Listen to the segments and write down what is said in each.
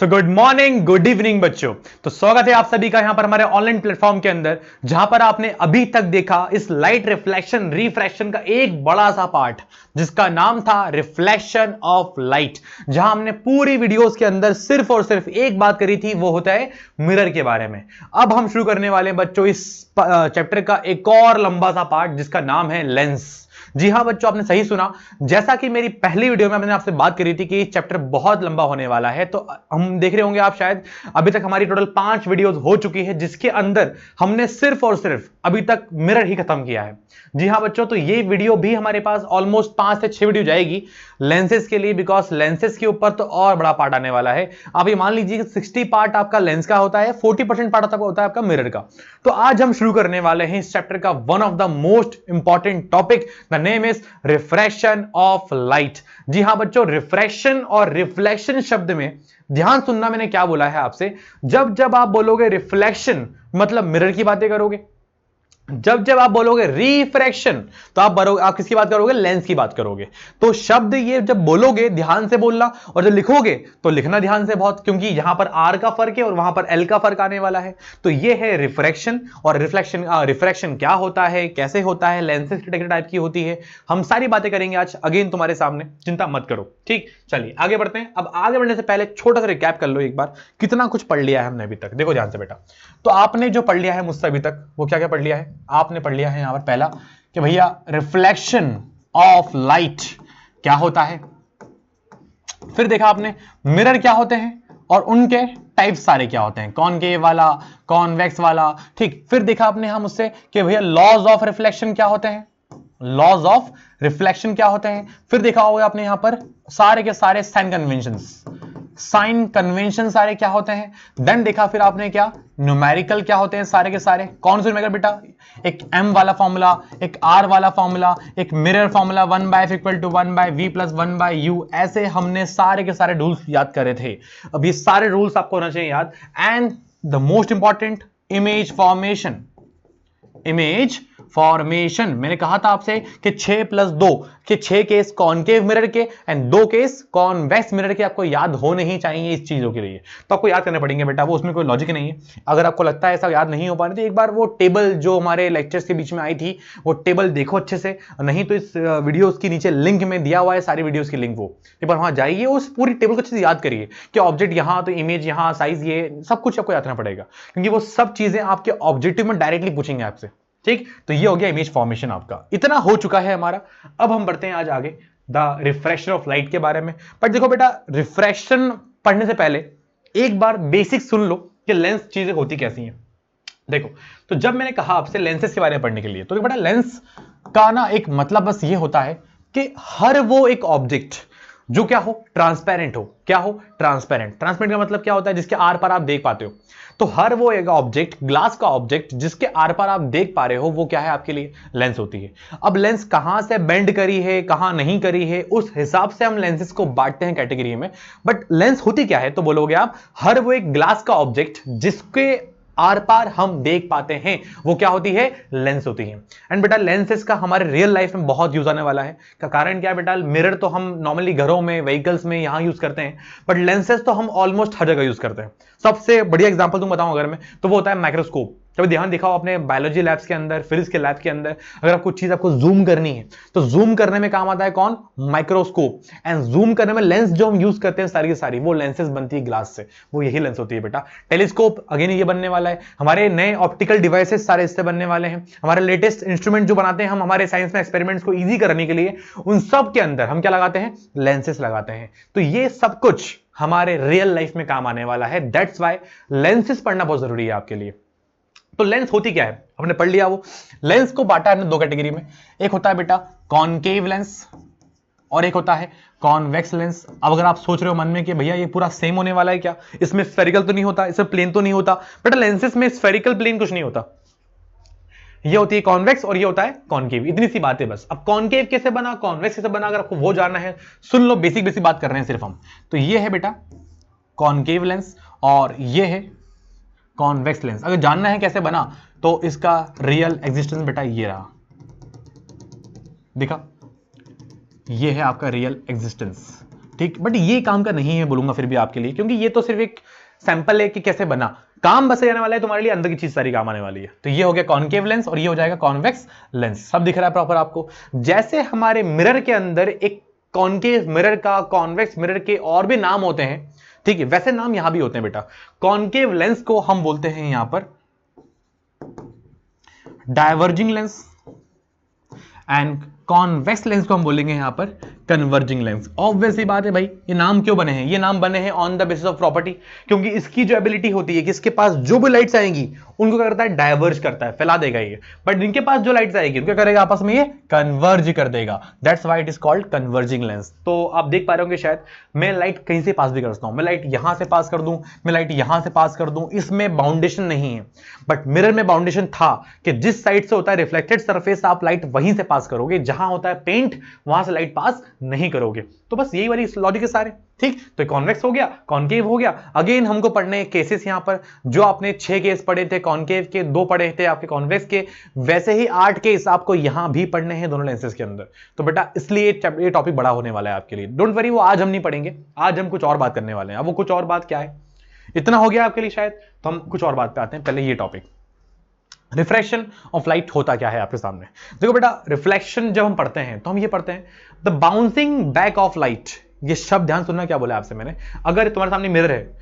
So good morning, good evening बच्चों। तो स्वागत है आप सभी का यहां पर हमारे ऑनलाइन प्लेटफॉर्म के अंदर, जहां पर आपने अभी तक देखा इस लाइट रिफ्लेक्शन रिफ्रैक्शन का एक बड़ा सा पार्ट जिसका नाम था रिफ्लेक्शन ऑफ लाइट, जहां हमने पूरी वीडियोस के अंदर सिर्फ और सिर्फ एक बात करी थी, वो होता है मिरर के बारे में। अब हम शुरू करने वाले हैं बच्चों इस चैप्टर का एक और लंबा सा पार्ट जिसका नाम है लेंस। जी हां बच्चों, आपने सही सुना। जैसा कि मेरी पहली वीडियो में मैंने आपसे बात करी थी कि चैप्टर बहुत लंबा होने वाला है, तो हम देख रहे होंगे आप शायद अभी तक हमारी टोटल 5 वीडियोस हो चुकी है, जिसके अंदर हमने सिर्फ और सिर्फ अभी तक मिरर ही खत्म किया है। जी हां बच्चों, तो ये वीडियो भी हमारे पास ऑलमोस्ट 5 से 6 वीडियो जाएगी लेंसेज के लिए, बिकॉज लेंसेज के ऊपर तो और बड़ा पार्ट आने वाला है। आप ये मान लीजिए 60 पार्ट आपका लेंस का होता है, 40% पार्ट होता है आपका मिरर का। तो आज हम शुरू करने वाले हैं इस चैप्टर का one of the most important topic, the name is refraction of light. जी हां बच्चों, रिफ्रैक्शन और रिफ्लेक्शन शब्द में ध्यान सुनना, मैंने क्या बोला है आपसे। जब जब आप बोलोगे रिफ्लेक्शन मतलब मिरर की बातें करोगे, जब जब आप बोलोगे रिफ्रैक्शन तो आप किसकी बात करोगे? लेंस की बात करोगे। तो शब्द ये जब बोलोगे ध्यान से बोलना, और जब लिखोगे तो लिखना ध्यान से बहुत, क्योंकि यहां पर आर का फर्क है और वहां पर एल का फर्क आने वाला है। तो ये है रिफ्रैक्शन और रिफ्लेक्शन। रिफ्रैक्शन क्या होता है, कैसे होता है, लेंसेज कितने टाइप की होती है, हम सारी बातें करेंगे आज अगेन तुम्हारे सामने, चिंता मत करो। ठीक, चलिए आगे बढ़ते हैं। अब आगे बढ़ने से पहले छोटा सा रिकैप कर लो एक बार, कितना कुछ पढ़ लिया है हमने अभी तक। देखो ध्यान से बेटा, तो आपने जो पढ़ लिया है मुझसे अभी तक, वो क्या क्या पढ़ लिया है? आपने पढ़ लिया है यहां पर पहला कि भैया रिफ्लेक्शन ऑफ लाइट क्या होता है। फिर देखा आपने मिरर क्या होते हैं और उनके टाइप सारे क्या होते हैं, कॉनकेव वाला, कॉन्वेक्स वाला। ठीक, फिर देखा आपने हम उससे कि भैया लॉज ऑफ रिफ्लेक्शन क्या होते हैं, लॉज ऑफ रिफ्लेक्शन क्या होते हैं। फिर देखा होगा आपने यहां पर सारे के सारे साइन कन्वेंशंस, साइन कन्वेंशन सारे क्या होते हैं। देन देखा फिर आपने क्या न्यूमेरिकल क्या होते हैं सारे के सारे। कौन से न्यूमेरिकल बेटा? एक m वाला फॉर्मूला, एक r वाला फॉर्मूला, एक mirror formula 1/f equal to 1/v plus 1/u। ऐसे हमने सारे के सारे रूल्स याद करे थे। अब ये सारे रूल्स आपको होना चाहिए याद। And the most important, image formation. Image formation, मैंने कहा था आपसे कि 6 + 2 कि 6 केस कॉनकेव मिरर के एंड 2 केस कॉन्वेक्स मिरर के आपको याद होने ही चाहिए इस चीजों के लिए। तो आपको याद करने पड़ेंगे बेटा, वो उसमें कोई लॉजिक नहीं है। अगर आपको लगता है ऐसा याद नहीं हो पा रही तो एक बार वो टेबल जो हमारे लेक्चर्स के बीच में आई थी, वो टेबल देखो अच्छे से, नहीं तो इस वीडियोस के नीचे लिंक में दिया हुआ है सारी वीडियोस की लिंक, वो एक बार वहां जाइए, उस पूरी टेबल को अच्छे से याद करिए कि ऑब्जेक्ट यहां तो इमेज यहां, साइज ये सब कुछ आपको याद करना पड़ेगा, क्योंकि वो सब चीजें आपके ऑब्जेक्टिव में डायरेक्टली पूछेंगे आपसे। ठीक, तो ये हो गया इमेज फॉर्मेशन आपका, इतना हो चुका है हमारा। अब हम बढ़ते हैं आज आगे द रिफ्रैक्शन ऑफ लाइट के बारे में। पर देखो बेटा, रिफ्रैक्शन पढ़ने से पहले एक बार बेसिक सुन लो कि लेंस चीजें होती कैसी हैं। देखो, तो जब मैंने कहा आपसे लेंसेज के बारे में पढ़ने के लिए, तो बेटा लेंस का ना एक मतलब बस ये होता है कि हर वो एक ऑब्जेक्ट जो क्या हो, ट्रांसपेरेंट हो। क्या हो? ट्रांसपेरेंट। ट्रांसपेरेंट का मतलब क्या होता है? जिसके आर पार आप देख पाते हो। तो हर वो एक ऑब्जेक्ट, ग्लास का ऑब्जेक्ट जिसके आर पार आप देख पा रहे हो, वो क्या है आपके लिए? लेंस होती है। अब लेंस कहां से बेंड करी है, कहां नहीं करी है, उस हिसाब से हम लेंसेज को बांटते हैं कैटेगरी में। बट लेंस होती क्या है तो बोलोगे आप, हर वो एक ग्लास का ऑब्जेक्ट जिसके आर पार हम देख पाते हैं, वो क्या होती है? लेंस होती है। एंड बेटा लेंसेज का हमारे रियल लाइफ में बहुत यूज आने वाला है। का कारण क्या है बेटा? मिरर तो हम नॉर्मली घरों में, व्हीकल्स में यहां यूज करते हैं, बट लेंसेज तो हम ऑलमोस्ट हर जगह यूज करते हैं। सबसे बढ़िया एग्जांपल तुम बताऊं अगर मैं, तो वो होता है माइक्रोस्कोप। कभी ध्यान दिखाओ अपने बायोलॉजी लैब्स के अंदर, फिजिक्स के लैब के अंदर, अगर आपको चीज आपको जूम करनी है तो जूम करने में काम आता है कौन? माइक्रोस्कोप। एंड जूम करने में लेंस जो हम यूज करते हैं सारी की सारी, वो लेंसेज बनती है ग्लास से, वो यही लेंस होती है बेटा। टेलीस्कोप अगेन ये बनने वाला है, हमारे नए ऑप्टिकल डिवाइसेस सारे इससे बनने वाले हैं। हमारे लेटेस्ट इंस्ट्रूमेंट जो बनाते हैं हम हमारे साइंस में एक्सपेरिमेंट्स को ईजी करने के लिए, उन सब के अंदर हम क्या लगाते हैं? लेंसेज लगाते हैं। तो ये सब कुछ हमारे रियल लाइफ में काम आने वाला है। दैट्स वाई लेंसेज पढ़ना बहुत जरूरी है आपके लिए। तो लेंस होती क्या है हमने पढ़ लिया। वो लेंस को बांटा है 2 कैटेगरी में, एक होता है बेटा कॉनकेव लेंस और एक होता है कॉन्वेक्स लेंस। अब अगर आप सोच रहे हो मन में कि भैया ये पूरा सेम होने वाला है क्या, इसमें स्फेरिकल तो नहीं होता, इसमें प्लेन तो नहीं होता? बेटा लेंसेज में स्फेरिकल प्लेन कुछ नहीं होता, ये होती है कॉन्वेक्स और ये होता है कॉनकेव। इतनी सी बात है बस। अब कॉनकेव कैसे बना, कॉन्वेक्स कैसे बना, अगर आपको वो जानना है सुन लो, बेसिक बेसिक बात कर रहे हैं सिर्फ हम। तो ये है बेटा कॉनकेव लेंस और ये है कॉन्वेक्स लेंस। अगर जानना है कैसे बना तो इसका रियल एग्जिस्टेंस बेटा ये रहा, दिखा, ये है आपका रियल एग्जिस्टेंस। ठीक, बट ये काम का नहीं है बोलूंगा फिर भी आपके लिए, क्योंकि ये तो सिर्फ एक सैंपल है कि कैसे बना, काम बस जाने वाला है तुम्हारे लिए, अंदर की चीज सारी काम आने वाली है। तो ये हो गया कॉनकेव लेंस और ये हो जाएगा कॉन्वेक्स लेंस। सब दिख रहा है प्रॉपर आपको? जैसे हमारे मिरर के अंदर एक कॉनकेव मिरर का, कॉन्वेक्स मिरर के और भी नाम होते हैं, ठीक है, वैसे नाम यहां भी होते हैं बेटा। कॉनकेव लेंस को हम बोलते हैं यहां पर diverging lens, and convex lens को हम बोलेंगे यहां पर कन्वर्जिंग लेंस। ऑब्वियस ही बात है भाई, ये नाम क्यों बने हैं? ये नाम बने हैं on the basis of property, क्योंकि इसकी जो एबिलिटी होती है कि इसके पास जो भी लाइट्स आएंगी उनको क्या करता है? डायवर्ज करता है, फैला देगा ये। बट इनके पास जो लाइट्स आएगी उनको क्या करेगा? आपस में ये कन्वर्ज कर देगा। That's why it is called converging lens. तो आप देख पा रहे होंगे शायद, मैं लाइट कहीं से पास भी कर सकता हूं, मैं लाइट यहां से पास कर दूं, मैं लाइट यहां से पास कर दूं, इसमें बाउंडेशन नहीं है। बट मिरर में बाउंडेशन था कि जिस साइड से होता है रिफ्लेक्टेड सरफेस, आप लाइट वहीं से पास करोगे, जहां होता है पेंट वहां से लाइट पास नहीं करोगे। तो बस यही वाली लॉजिक है सारे, ठीक। तो कॉन्वेक्स हो गया, कॉनकेव हो गया। अगेन हमको पढ़ने केसेस यहां पर, जो आपने 6 केस पढ़े थे कॉनकेव के, 2 पढ़े थे आपके कॉन्वेक्स के, वैसे ही 8 केस आपको यहां भी पढ़ने हैं दोनों लेंसेज के अंदर। तो बेटा इसलिए ये टॉपिक बड़ा होने वाला है आपके लिए। डोंट वरी, वो आज हम नहीं पढ़ेंगे, आज हम कुछ और बात करने वाले हैं। अब वो कुछ और बात क्या है? इतना हो गया आपके लिए शायद, तो हम कुछ और बात पे आते हैं। पहले ये टॉपिक रिफ्लेक्शन ऑफ लाइट होता क्या है आपके सामने। देखो बेटा, रिफ्लेक्शन जब हम पढ़ते हैं तो हम ये पढ़ते हैं the bouncing back of light. ये शब्द ध्यान सुनना, क्या बोला आपसे मैंने। अगर तुम्हारे सामने मिरर है,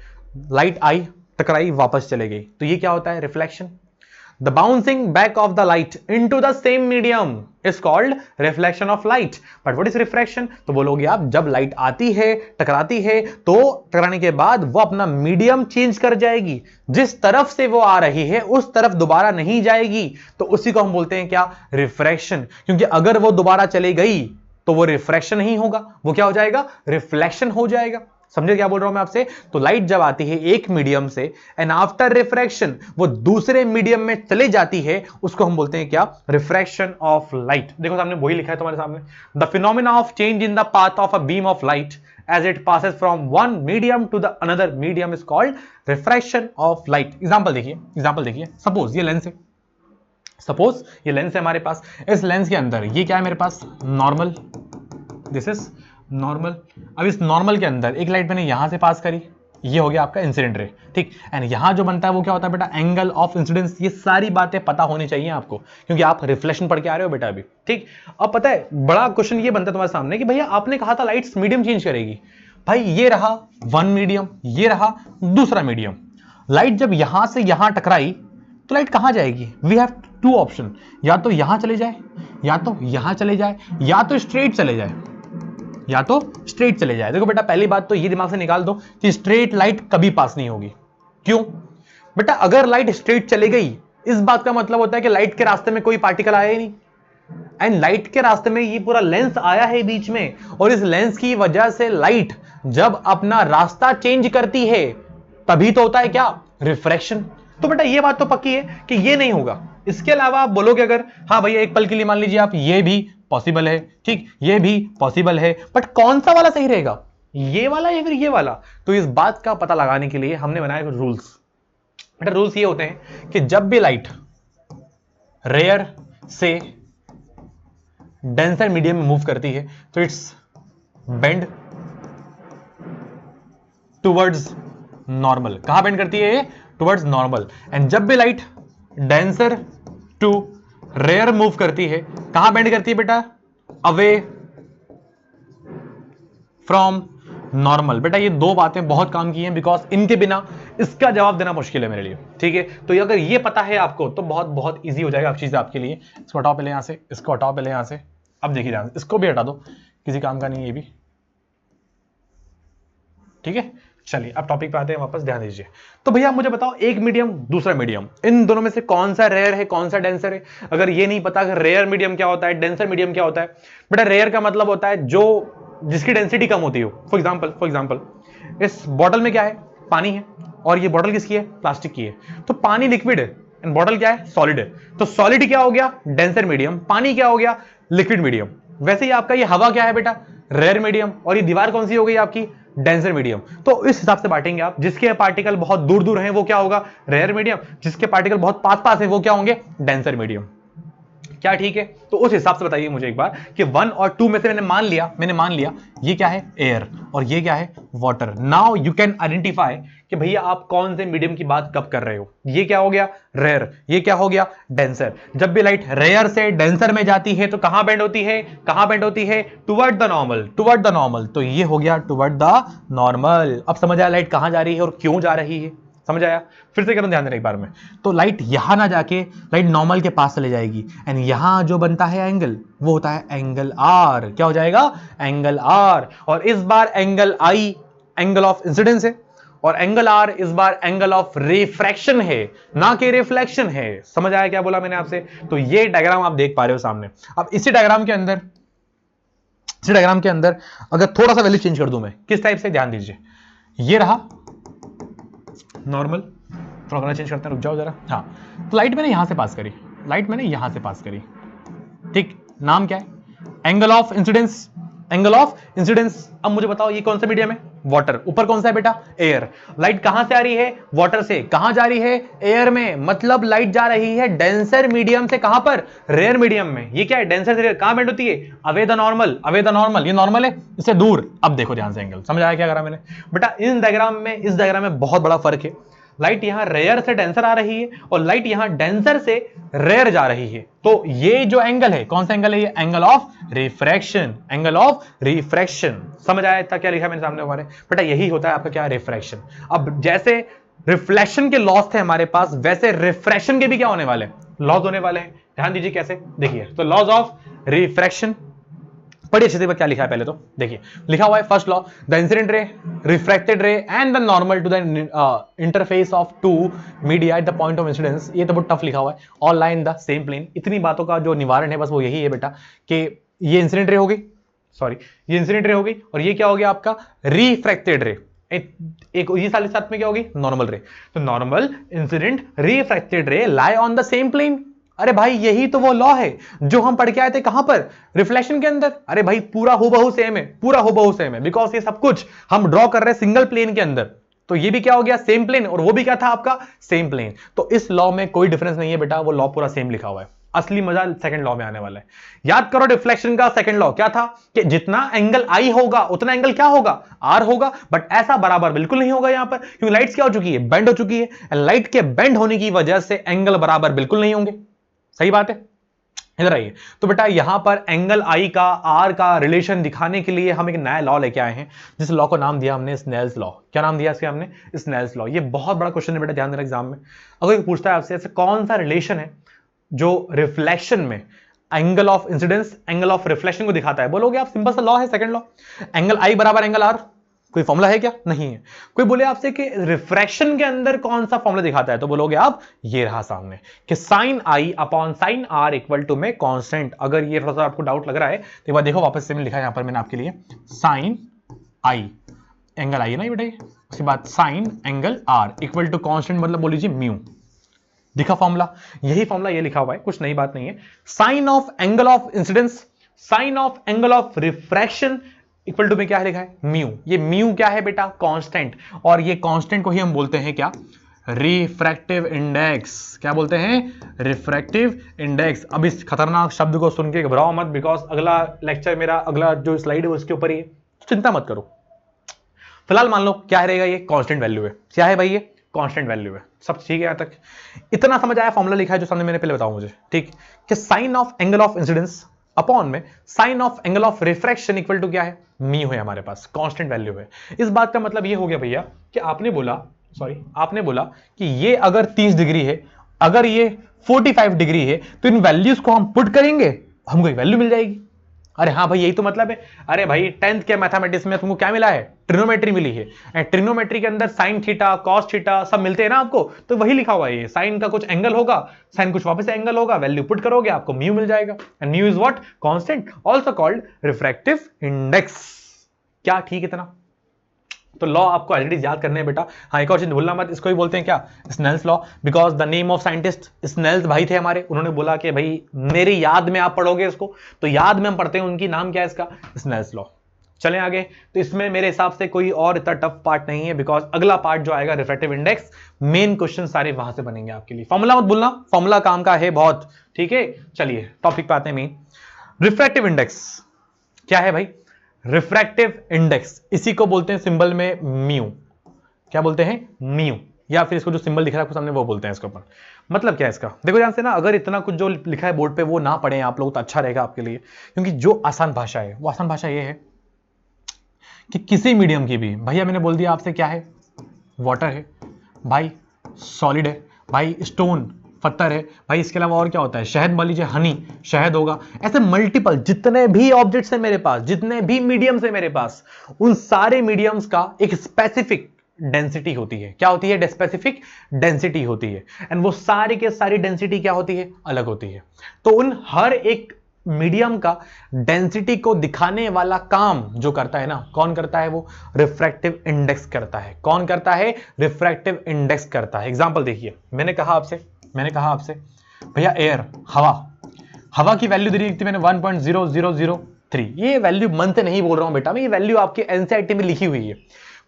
लाइट आई, टकराई, वापस चले गई, तो ये क्या होता है? Reflection. The bouncing back of the light into the same medium is called reflection of light. But what is refraction? तो बोलोगे आप, जब लाइट आती है, टकराती है, तो टकराने के बाद वो अपना मीडियम चेंज कर जाएगी, जिस तरफ से वो आ रही है उस तरफ दोबारा नहीं जाएगी, तो उसी को हम बोलते हैं क्या? रिफ्रैक्शन। क्योंकि अगर वो दोबारा चली गई तो वो रिफ्रैक्शन नहीं होगा, वो क्या हो जाएगा? रिफ्लेक्शन हो जाएगा। समझे क्या बोल रहा हूं मैं आपसे? तो लाइट जब आती है एक मीडियम से एंड आफ्टर रिफ्रैक्शन वो दूसरे मीडियम में चले जाती है, उसको हम बोलते हैं क्या? Refraction of light. देखो सामने वही लिखा है तुम्हारे सामने, the phenomena of change in the path of a beam of light as it passes from one medium to the another medium is called refraction of light. Example देखिए, suppose ये lens है, सपोज ये lens है हमारे पास। इस lens के अंदर ये क्या है मेरे पास? Normal, this is normal. अब इस नॉर्मल के अंदर एक लाइट मैंने यहां से पास करी, ये हो गया आपका इंसिडेंट रे, ठीक। एंड यहां जो बनता है वो क्या होता है बेटा? Angle of incidence. ये सारी बातें पता होनी चाहिए आपको, क्योंकि आप रिफ्लेक्शन पढ़ के आ रहे हो बेटा अभी, ठीक। अब पता है बड़ा क्वेश्चन ये बनता है तुम्हारे सामने कि भैया आपने कहा था लाइट्स मीडियम चेंज करेगी। भाई ये रहा वन मीडियम, ये रहा दूसरा मीडियम। लाइट जब यहां से यहां टकराई तो लाइट कहां जाएगी? वी हैव 2 ऑप्शन, या तो यहां चले जाए, या तो यहां चले जाए, या तो स्ट्रेट चले जाए, या तो स्ट्रेट चले जाए। देखो बेटा, पहली बात तो ये दिमाग से निकाल दो कि स्ट्रेट लाइट कभी पास नहीं होगी। क्यों बेटा? अगर लाइट स्ट्रेट चली गई, इस बात का मतलब होता है कि लाइट के रास्ते में कोई पार्टिकल आया ही नहीं, एंड लाइट के रास्ते में ये पूरा लेंस आया है बीच में, और इस लेंस की वजह से लाइट जब अपना रास्ता चेंज करती है तभी तो होता है क्या? रिफ्रैक्शन। तो बेटा ये बात तो पक्की है कि ये नहीं होगा। इसके अलावा आप बोलोगे अगर हाँ भैया एक पल के लिए मान लीजिए आप, ये भी पॉसिबल है, ठीक, ये भी पॉसिबल है, बट कौन सा वाला सही रहेगा? ये वाला या फिर ये वाला? तो इस बात का पता लगाने के लिए हमने बनाए रूल्स। बेटा रूल्स ये होते हैं कि जब भी लाइट रेयर से डेंसर मीडियम में मूव करती है तो इट्स बेंड टुवर्ड्स नॉर्मल। कहां बेंड करती है? Towards normal. एंड जब भी light denser to rare move करती है, कहां बेंड करती है बेटा? Away from normal. बेटा ये 2 बातें बहुत काम की हैं, बिकॉज इनके बिना इसका जवाब देना मुश्किल है मेरे लिए, ठीक है। तो अगर ये पता है आपको तो बहुत बहुत इजी हो जाएगा आप चीज आपके लिए। इसको हटाओ पहले यहां से, इसको हटाओ पहले यहां से। अब देखिए ध्यान, इसको भी हटा दो, किसी काम का नहीं ये भी, ठीक है। चलिए अब टॉपिक पे आते हैं वापस, ध्यान दीजिए। तो भैया मुझे बताओ, एक मीडियम दूसरा मीडियम, इन दोनों में से कौन सा रेयर है कौन सा डेंसर है? अगर ये नहीं पता कि रेयर मीडियम क्या होता है, डेंसर मीडियम क्या होता है, बेटा रेयर का मतलब होता है जो जिसकी डेंसिटी कम होती हो। फॉर एग्जांपल इस बॉटल में क्या है? पानी है, और ये बॉटल किसकी है? प्लास्टिक की है। तो पानी लिक्विड है एंड बॉटल क्या है? सॉलिड है। तो सॉलिड क्या हो गया? Denser medium. पानी क्या हो गया? Liquid medium. वैसे ही आपका ये हवा क्या है बेटा? Rare medium. और ये दीवार कौन सी हो गई आपकी? Denser medium. तो इस हिसाब से बांटेंगे आप, जिसके पार्टिकल बहुत दूर दूर हैं वो क्या होगा? Rare medium. जिसके पार्टिकल बहुत पास पास है वो क्या होंगे? Denser medium. क्या ठीक है? तो उस हिसाब से बताइए मुझे एक बार कि 1 और 2 में से मैंने मान लिया ये क्या है? एयर, और ये क्या है? Water. Now you can identify कि भैया आप कौन से मीडियम की बात कब कर रहे हो। ये क्या हो गया? रेयर। ये क्या हो गया? डेंसर। जब भी लाइट रेयर से डेंसर में जाती है तो कहां बेंड होती है? कहां बेंड होती है? Toward the normal, toward the normal. तो ये हो गया टुवर्ड द नॉर्मल। अब समझ आया लाइट कहां जा रही है और क्यों जा रही है? समझ आया? फिर से करो ध्यान देना एक बार में। तो लाइट यहां ना जाके लाइट नॉर्मल के पास चले जाएगी, एंड यहां जो बनता है एंगल वो होता है एंगल आर। क्या हो जाएगा? Angle R. और इस बार angle I angle of incidence है, और एंगल आर इस बार एंगल ऑफ रिफ्रैक्शन है, ना कि रिफ्लेक्शन है। समझ आया क्या बोला मैंने आपसे? तो ये डायग्राम आप देख पा रहे हो सामने। अब इसी डायग्राम के अंदर अगर थोड़ा सा वैल्यू चेंज कर दूं मैं, किस टाइप से? ध्यान दीजिए, ये रहा नॉर्मल, थोड़ा कलर चेंज करते हैं, रुक जाओ जरा। हाँ, तो लाइट मैंने यहां से पास करी, ठीक। नाम क्या है? Angle of incidence, angle of incidence. अब मुझे बताओ ये कौन सा मीडियम है? वाटर। ऊपर कौन सा है बेटा? एयर। लाइट कहां से आ रही है? वाटर से। कहां जा रही है? एयर में। मतलब लाइट जा रही है डेंसर मीडियम से कहां पर? रेयर मीडियम में। ये क्या है? डेंसर से रेयर। कहां बेंड होती है? Away the normal, away the normal. ये नॉर्मल है, इससे दूर। अब देखो ध्यान से एंगल, समझ आया क्या करा मैंने बेटा? इस डायग्राम में बहुत बड़ा फर्क है। लाइट यहां रेयर से डेंसर आ रही है और लाइट यहां डेंसर से रेयर जा रही है। तो ये जो एंगल है, कौन सा एंगल है? ये angle of refraction, angle of refraction. समझ आया था क्या लिखा मेरे सामने हमारे? बेटा यही होता है आपका क्या? रिफ्रैक्शन। अब जैसे रिफ्लेक्शन के लॉस थे हमारे पास, वैसे रिफ्रैक्शन के भी क्या होने वाले? लॉस होने वाले हैं। ध्यान दीजिए कैसे, देखिए। तो लॉज ऑफ रिफ्रैक्शन पढ़िए अच्छे से क्या लिखा है पहले तो देखिए। लिखा हुआ है first law, the incident ray, refracted ray and the normal to the interface of two media at the point of incidence. ये तो बहुत टफ लिखा हुआ है। All line the same plane. इतनी बातों का जो निवारण है बस वो यही है बेटा कि ये इंसिडेंट रे हो गई, सॉरी ये इंसिडेंट रे हो गई, और ये क्या हो गया आपका? रिफ्रैक्टेड रे। एक ये साले साथ में क्या होगी? नॉर्मल रे। तो normal, incident, refracted ray lie on the same plane. अरे भाई यही तो वो लॉ है जो हम पढ़ के आए थे। कहां पर? रिफ्लेक्शन के अंदर। अरे भाई पूरा हूबहू सेम है, पूरा हूबहू सेम है, बिकॉज ये सब कुछ हम ड्रॉ कर रहे हैं सिंगल प्लेन के अंदर। तो ये भी क्या हो गया? सेम प्लेन, और वो भी क्या था आपका? Same plane. तो इस लॉ में कोई डिफरेंस नहीं है बेटा, वो लॉ पूरा सेम लिखा हुआ है। असली मजा सेकंड लॉ में आने वाला है। याद करो रिफ्लेक्शन का सेकंड लॉ क्या था कि जितना एंगल आई होगा उतना एंगल क्या होगा? आर होगा। बट ऐसा बराबर बिल्कुल नहीं होगा यहां पर, क्योंकि लाइट्स क्या हो चुकी है? बेंड हो चुकी है। लाइट के बेंड होने की वजह से एंगल बराबर बिल्कुल नहीं होंगे। सही बात है? इधर आइए। तो बेटा यहां पर एंगल आई का आर का रिलेशन दिखाने के लिए हम एक नया लॉ लेके आए हैं, जिस लॉ को नाम दिया हमने स्नेल्स लॉ। क्या नाम दिया इसके हमने? Snell's law. ये बहुत बड़ा क्वेश्चन है बेटा, ध्यान देना एग्जाम में। अगर कोई पूछता है आपसे ऐसे कौन सा रिलेशन है जो रिफ्लेक्शन में angle of incidence, angle of reflection को दिखाता है, बोलोगे आप सिंपल सा लॉ है, सेकंड लॉ। एंगल आई बराबर एंगल आर। कोई फॉर्मूला है क्या? नहीं है। कोई बोले आपसे कि रिफ्रैक्शन के अंदर कौन सा फॉर्मूला दिखाता है, तो बोलोगे आप ये रहा सामने कि sine i upon sine r equal to में कांस्टेंट। अगर ये थोड़ा सा आपको डाउट लग रहा है तो एक बार देखो वापस से मैंने लिखा है यहां पर मैंने आपके लिए, साइन आई एंगल आई है ना ये बेटा, उसके बाद sine angle r equal to constant, मतलब बोल लीजिए म्यू। दिखा फॉर्मूला? यही फॉर्मूला ये लिखा हुआ है, कुछ नई बात नहीं है। Sine of angle of incidence, sine of angle of refraction equal to में क्या है लिखा है? म्यू। ये म्यू क्या है बेटा? कांस्टेंट। और ये कांस्टेंट को ही हम बोलते हैं क्या? Refractive index. क्या बोलते हैं? Refractive index. अब इस खतरनाक शब्द को सुन के घबराओ मत, बिकॉज अगला लेक्चर मेरा, अगला जो स्लाइड है उसके ऊपर ही, चिंता मत करो। फिलहाल मान लो क्या रहेगा? ये कांस्टेंट वैल्यू है। क्या है भाई? ये कांस्टेंट वैल्यू है। सब ठीक है यहां तक? इतना समझ आया? फॉर्मूला लिखा है जो सामने मैंने, पहले बताऊं मुझे, ठीक? कि sine of angle of incidence upon में sine of angle of refraction equal to क्या है? म्यू है हमारे पास, कांस्टेंट वैल्यू है। इस बात का मतलब ये हो गया भैया कि आपने बोला कि ये अगर 30 डिग्री है, अगर ये 45 डिग्री है, तो इन वैल्यूज को हम पुट करेंगे, हमको एक वैल्यू मिल जाएगी। अरे हाँ भाई यही तो मतलब है। अरे भाई 10th के मैथमेटिक्स में तुमको क्या मिला है? ट्रिग्नोमेट्री मिली है। एंड ट्रिग्नोमेट्री के अंदर साइन थीटा, कॉस थीटा सब मिलते हैं ना आपको, तो वही लिखा हुआ है। साइन का कुछ एंगल होगा, साइन कुछ वापस एंगल होगा, वैल्यू पुट करोगे आपको म्यू मिल जाएगा। And mu is what? Constant, also called refractive index. क्या ठीक इतना? तो लॉ आपको एलरेडी याद करने हैं बेटा। हाँ एक और चीज भूलना मत, इसको ही बोलते हैं क्या? Snell's law. Because the name of scientist Snell's भाई थे हमारे, उन्होंने बोला कि भाई मेरी याद में आप पढ़ोगे इसको, तो याद में हम पढ़ते हैं उनकी, नाम क्या है इसका? Snell's law. चलें आगे। तो इसमें मेरे हिसाब से कोई और इतना टफ पार्ट नहीं है, बिकॉज अगला पार्ट जो आएगा रिफ्रैक्टिव इंडेक्स, मेन क्वेश्चन सारे वहां से बनेंगे आपके लिए। फॉर्मूला मत भूलना, फॉर्मूला काम का है बहुत, ठीक है। चलिए टॉपिक पे आते हैं। मेन रिफ्रैक्टिव इंडेक्स क्या है भाई? रिफ्रैक्टिव इंडेक्स इसी को बोलते हैं सिंबल में म्यू। क्या बोलते हैं? म्यू, या फिर इसको जो सिंबल दिख रहा है आपको सामने वो बोलते हैं इसके ऊपर। मतलब क्या है इसका? देखो ध्यान से ना, अगर इतना कुछ जो लिखा है बोर्ड पे वो ना पढ़े आप लोग तो अच्छा रहेगा आपके लिए, क्योंकि जो आसान भाषा है वो आसान भाषा ये है कि किसी मीडियम की भी, भैया मैंने बोल दिया आपसे क्या है, वाटर है भाई, सॉलिड है भाई, स्टोन पत्थर है भाई, इसके अलावा और क्या होता है, शहद मान लीजिए, हनी शहद होगा। ऐसे मल्टीपल जितने भी ऑब्जेक्ट्स हैं मेरे पास, जितने भी मीडियम्स है मेरे पास, उन सारे मीडियम्स का एक स्पेसिफिक डेंसिटी होती है। क्या होती है? स्पेसिफिक डेंसिटी होती है। एंड वो सारी के सारी डेंसिटी क्या होती है? अलग होती है। तो उन हर एक मीडियम का डेंसिटी को दिखाने वाला काम जो करता है ना, कौन करता है? वो रिफ्रैक्टिव इंडेक्स करता है। कौन करता है? रिफ्रैक्टिव इंडेक्स करता है। एग्जांपल देखिए, मैंने कहा आपसे भैया एयर, हवा की वैल्यू दी थी मैंने 1.0003। ये वैल्यू मन से नहीं बोल रहा हूं बेटा मैं, ये वैल्यू आपके एनसीईआरटी में लिखी हुई है,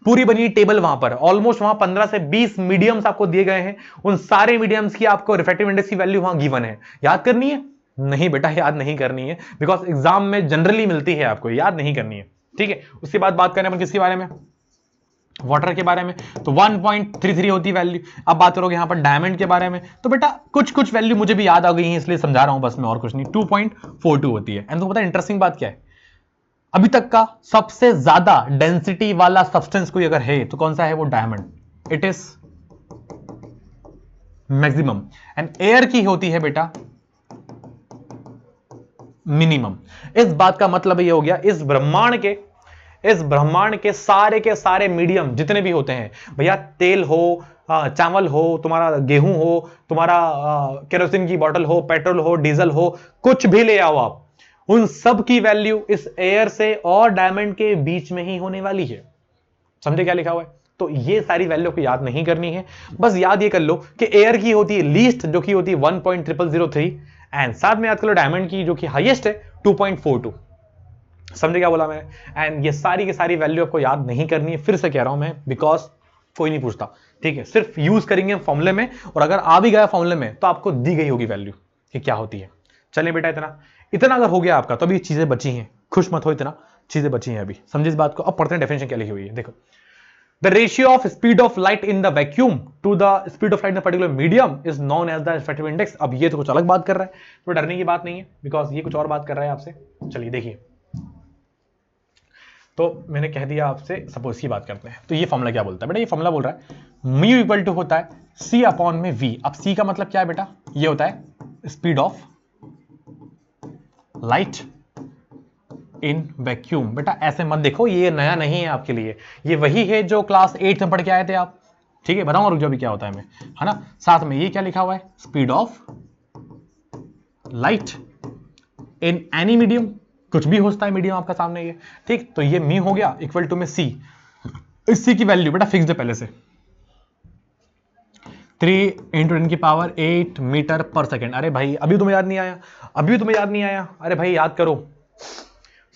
पूरी बनी टेबल वहां पर। ऑलमोस्ट वहां 15 से 20 मीडियम्स आपको दिए गए हैं, उन सारे मीडियम्स की आपको रिफ्रैक्टिव इंडेक्स की वैल्यू वहां गिवन है। याद करनी है? नहीं बेटा याद नहीं करनी है, बिकॉज एग्जाम में जनरली मिलती है आपको, याद नहीं करनी है, ठीक है। उसके बाद बात करें अपन किसके बारे में? वाटर के बारे में, तो 1.33 होती वैल्यू। अब बात करोगे यहां पर डायमंड के बारे में, तो बेटा कुछ वैल्यू मुझे भी याद आ गई है इसलिए समझा रहा हूं बस मैं, और कुछ नहीं। 2.42 होती है। एंड तुमको पता है इंटरेस्टिंग बात क्या है? अभी तक का सबसे ज्यादा डेंसिटी वाला सब्सटेंस कोई अगर है तो कौन सा है? वो diamond. It is maximum. And air की होती है बेटा मिनिमम। इस बात का मतलब ये हो गया, इस ब्रह्मांड के सारे मीडियम जितने भी होते हैं भैया, तेल हो, चावल हो, तुम्हारा गेहूं हो, तुम्हारा केरोसिन की बोतल हो, पेट्रोल हो, डीजल हो, कुछ भी ले आओ आप, उन सब की वैल्यू इस एयर से और डायमंड के बीच में ही होने वाली है। समझे क्या लिखा हुआ है? तो ये सारी वैल्यू को याद नहीं करनी है, बस याद ये कर लो कि एयर की होती है लीस्ट, जो कि होती है 1.0003, एंड साथ में याद कर लो डायमंड की जो कि हाईएस्ट है 2.42। समझे क्या बोला मैंने? एंड ये सारी की सारी वैल्यू आपको याद नहीं करनी है, फिर से कह रहा हूं मैं, बिकॉज कोई नहीं पूछता, ठीक है। सिर्फ यूज करेंगे फॉर्मूले में, और अगर आ भी गया फॉर्मूले में तो आपको दी गई होगी वैल्यू कि क्या होती है। चलिए बेटा इतना अगर हो गया आपका तो अभी चीजें बची हैं, खुश मत हो, इतना चीजें बची हैं अभी, समझे इस बात को। अब पढ़ते हैं डेफिनेशन क्या लिखी हुई है। देखो, the ratio of speed of light in the vacuum to the speed of light in a particular medium is known as the refractive index। अब ये तो कुछ अलग बात कर रहा है, तो डरने की बात नहीं है, बिकॉज ये कुछ और बात कर रहा है आपसे। चलिए देखिए, तो मैंने कह दिया आपसे, सपोज की बात करते हैं, तो ये फॉर्मूला क्या बोलता है बेटा? ये फॉर्मूला बोल रहा है म्यू इक्वल टू होता है सी अपॉन में वी। अब सी का मतलब क्या है बेटा? ये होता है speed of light in vacuum. बेटा ऐसे मत देखो, ये नया नहीं है आपके लिए, ये वही है जो क्लास 8 में पढ़ के आए थे आप, ठीक है। बताऊंगा रुक जाओ अभी क्या होता है मैं, है ना। साथ में ये क्या लिखा हुआ है? Speed of light in any medium, कुछ भी होता है मीडियम आपका सामने ये, ठीक। तो ये म्यू हो गया इक्वल टू में सी। इस सी की वैल्यू बेटा फिक्स है पहले से, 3 × 10⁸ मीटर पर सेकेंड। अरे भाई अभी तुम्हें याद नहीं आया? अरे भाई याद करो,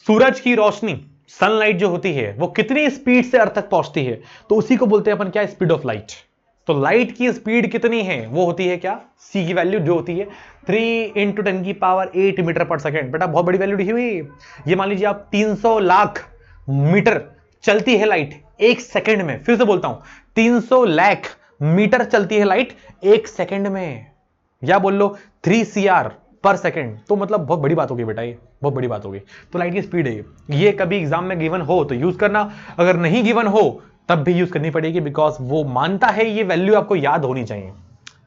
सूरज की रोशनी, सनलाइट जो होती है वो कितनी स्पीड से अर्थ तक पहुंचती है? तो उसी को बोलते हैं अपन क्या? Speed of light. तो लाइट की स्पीड कितनी है? वो होती है क्या? सी की वैल्यू जो होती है 3 × 10⁸ मीटर पर सेकेंड। बेटा बहुत बड़ी वैल्यू लिखी हुई है ये। मान लीजिए आप 300 लाख मीटर चलती है लाइट एक सेकंड में। फिर से बोलता हूं, 300 लाख मीटर चलती है लाइट एक सेकंड में, या बोल लो 3 CR पर सेकंड। तो मतलब बहुत बड़ी बात होगी बेटा, ये बहुत बड़ी बात होगी। तो लाइट की स्पीड है ये कभी एग्जाम में गिवन हो तो यूज करना, अगर नहीं गिवन हो तब भी यूज करनी पड़ेगी, बिकॉज वो मानता है ये वैल्यू आपको याद होनी चाहिए।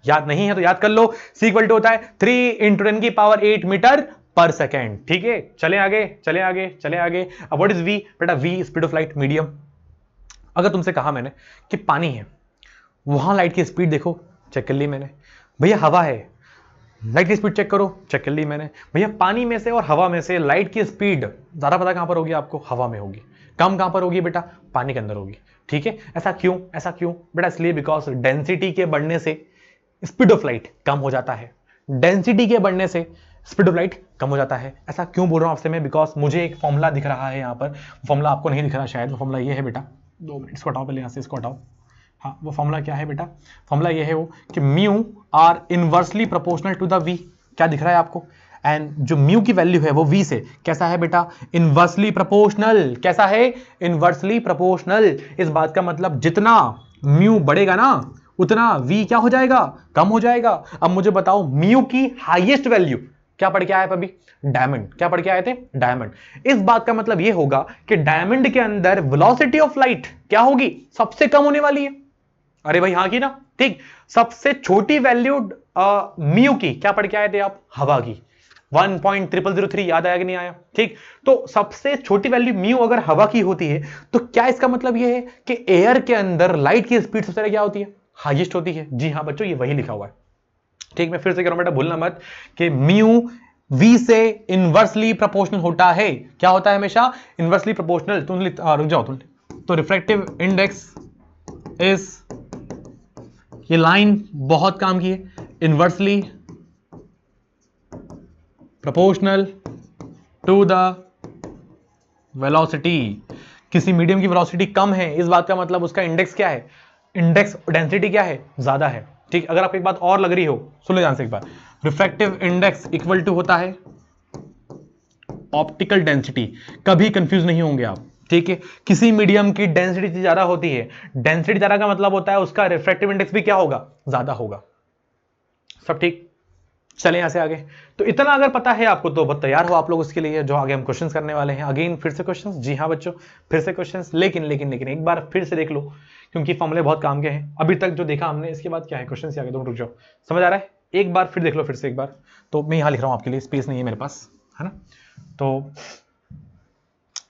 याद नहीं है तो याद कर लो, सी इक्वल टू होता है 3 × 10⁸ मीटर पर सेकेंड, ठीक है। चले आगे। अब व्हाट इज वी? बेटा v speed of light medium. अगर तुमसे कहा मैंने कि पानी है, वहां लाइट की स्पीड देखो, चेक कर ली मैंने। भैया हवा है, लाइट की स्पीड चेक करो, चेक कर ली मैंने। भैया पानी में से और हवा में से लाइट की स्पीड ज्यादा पता कहां पर होगी आपको? हवा में होगी। कम कहां पर होगी बेटा? पानी के अंदर होगी, ठीक है। ऐसा क्यों बेटा? इसलिए बिकॉज डेंसिटी के बढ़ने से स्पीड ऑफ लाइट कम हो जाता है, डेंसिटी के बढ़ने से स्पीड ऑफ लाइट कम हो जाता है। ऐसा क्यों बोल रहा हूं आपसे मैं, बिकॉज मुझे एक फॉर्मूला दिख रहा है यहाँ पर, फॉर्मूला आपको नहीं दिख रहा शायद। फॉर्मूला ये है बेटा, 2 मिनट इसको हटाओ पहले, यहाँ से इसको हटाओ। हाँ, वो फॉर्मूला क्या है बेटा, फॉर्मूला ये है वो कि mu r inversely proportional to the v. क्या दिख रहा है आपको, एंड जो म्यू की वैल्यू है वो वी से कैसा है बेटा, इनवर्सली प्रोपोर्शनल। कैसा है, इनवर्सली प्रोपोर्शनल। इस बात का मतलब जितना म्यू बढ़ेगा ना उतना वी क्या हो जाएगा, कम हो जाएगा। अब मुझे बताओ म्यू की हाईएस्ट वैल्यू क्या पढ़ के आए अभी, डायमंड। क्या पढ़ के आए थे, डायमंड। इस बात का मतलब यह होगा कि डायमंड के अंदर वेलोसिटी ऑफ लाइट क्या होगी, सबसे कम होने वाली है। अरे भाई हाँ की ना, ठीक। सबसे छोटी वैल्यू म्यू की क्या पढ़ के आए थे आप, हवा की 1.0003, याद आया कि नहीं आया, ठीक। तो सबसे छोटी वैल्यू म्यू अगर हवा की होती है तो क्या इसका मतलब यह है कि एयर के अंदर लाइट की स्पीड सबसे ज्यादा क्या होती है, हाईएस्ट होती है। जी हाँ बच्चों, ये वही लिखा हुआ है, ठीक। मैं फिर से कह रहा हूं बेटा, भूलना मत कि म्यू वी से इनवर्सली प्रोपोर्शनल होता है। क्या होता है, हमेशा इनवर्सली प्रोपोर्शनल। तुम रुक जाओ तुम। तो रिफ्रैक्टिव इंडेक्स इज, ये लाइन बहुत काम की है, inversely proportional to the velocity. किसी मीडियम की वेलोसिटी कम है, इस बात का मतलब उसका इंडेक्स क्या है, इंडेक्स डेंसिटी क्या है, ज्यादा है, ठीक। अगर आपको एक बात और लग रही हो, सुन ले ध्यान से एक बार, रिफ्रैक्टिव इंडेक्स इक्वल टू होता है ऑप्टिकल डेंसिटी। कभी कंफ्यूज नहीं होंगे आप, ठीक है। किसी मीडियम की डेंसिटी ज्यादा होती है, डेंसिटी ज्यादा का मतलब होता है उसका रिफ्रैक्टिव इंडेक्स भी क्या होगा, ज्यादा होगा। सब ठीक, चले यहां से आगे। तो इतना अगर पता है आपको तो बहुत तैयार हो आप लोग उसके लिए, जो आगे हम क्वेश्चंस करने वाले हैं। अगेन फिर से क्वेश्चंस, जी हाँ बच्चों, फिर से क्वेश्चंस। लेकिन लेकिन लेकिन एक बार फिर से देख लो, क्योंकि फॉर्मूले बहुत काम के हैं अभी तक जो देखा हमने। इसके बाद क्या है, क्वेश्चन से आगे तुम रुक जाओ, समझ आ रहा है। एक बार फिर देख लो, फिर से एक बार। तो मैं यहां लिख रहा हूं आपके लिए, स्पेस नहीं है मेरे पास, है ना। तो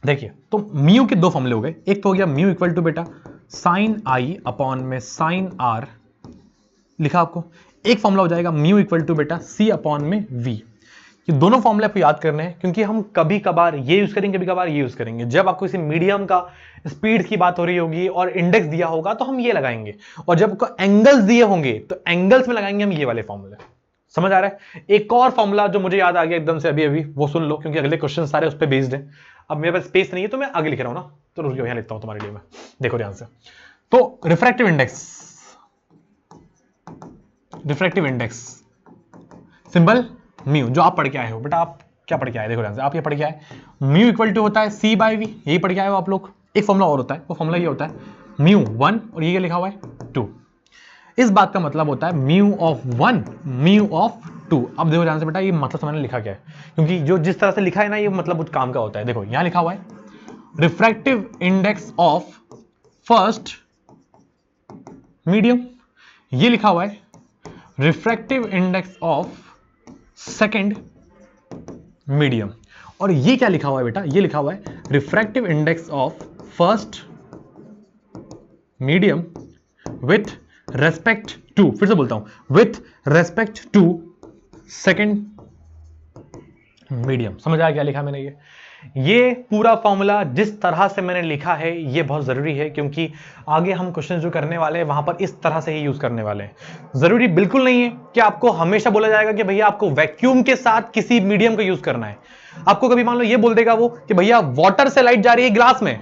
देखिए, तो म्यू के दो फॉर्मूले हो गए। एक तो हो गया म्यू इक्वल टू बेटा साइन आई अपॉन में साइन आर, लिखा आपको। एक फॉर्मूला हो जाएगा म्यू इक्वल टू बेटा सी अपॉन में वी। ये दोनों फॉर्मूले आपको याद करने हैं, क्योंकि हम कभी कभार ये यूज करेंगे, कभी कभार ये यूज करेंगे। जब आपको किसी मीडियम का स्पीड की बात हो रही होगी और इंडेक्स दिया होगा तो हम ये लगाएंगे, और जब आपको एंगल्स दिए होंगे तो एंगल्स में लगाएंगे हम ये वाले फॉर्मूले। समझ आ रहा है। एक और फॉर्मूला जो मुझे याद आ गया एकदम से अभी अभी, वो सुन लो, क्योंकि अगले क्वेश्चन सारे उस पर बेस्ड है। अब मेरे पास स्पेस नहीं है तो मैं आगे लिख रहा हूं ना, तो रुक जाओ, यहां लिखता हूं तुम्हारे लिए मैं। देखो ध्यान से। तो refractive index, refractive index symbol mu, जो आप पढ़ के आए हो बेटा। आप क्या पढ़ के आए, देखो ध्यान से, आप ये पढ़ के आए म्यू इक्वल टू होता है सी बाय वी, यही पढ़ के आए हो आप लोग। एक फॉर्मूला और होता है, वो फॉर्मूला ये होता है म्यू 1 और ये लिखा हुआ है 2। इस बात का मतलब होता है म्यू ऑफ 1 म्यू ऑफ 2। अब देखो ध्यान से बेटा, ये मतलब मैंने लिखा क्या है, क्योंकि जो जिस तरह से लिखा है ना, ये मतलब कुछ काम का होता है। देखो यहां लिखा हुआ है refractive index of first medium, ये लिखा हुआ है refractive index of second medium, और ये क्या लिखा हुआ है बेटा, ये लिखा हुआ है refractive index of first medium with respect to, फिर से बोलता हूं, with respect to second medium. समझ आया क्या लिखा मैंने। ये पूरा फॉर्मूला जिस तरह से मैंने लिखा है ये बहुत जरूरी है, क्योंकि आगे हम क्वेश्चन जो करने वाले हैं वहां पर इस तरह से ही यूज करने वाले हैं। जरूरी बिल्कुल नहीं है कि आपको हमेशा बोला जाएगा कि भैया आपको वैक्यूम के साथ किसी मीडियम का यूज करना है। आपको कभी मान लो ये बोल देगा वो कि भैया वाटर से लाइट जा रही है ग्लास में,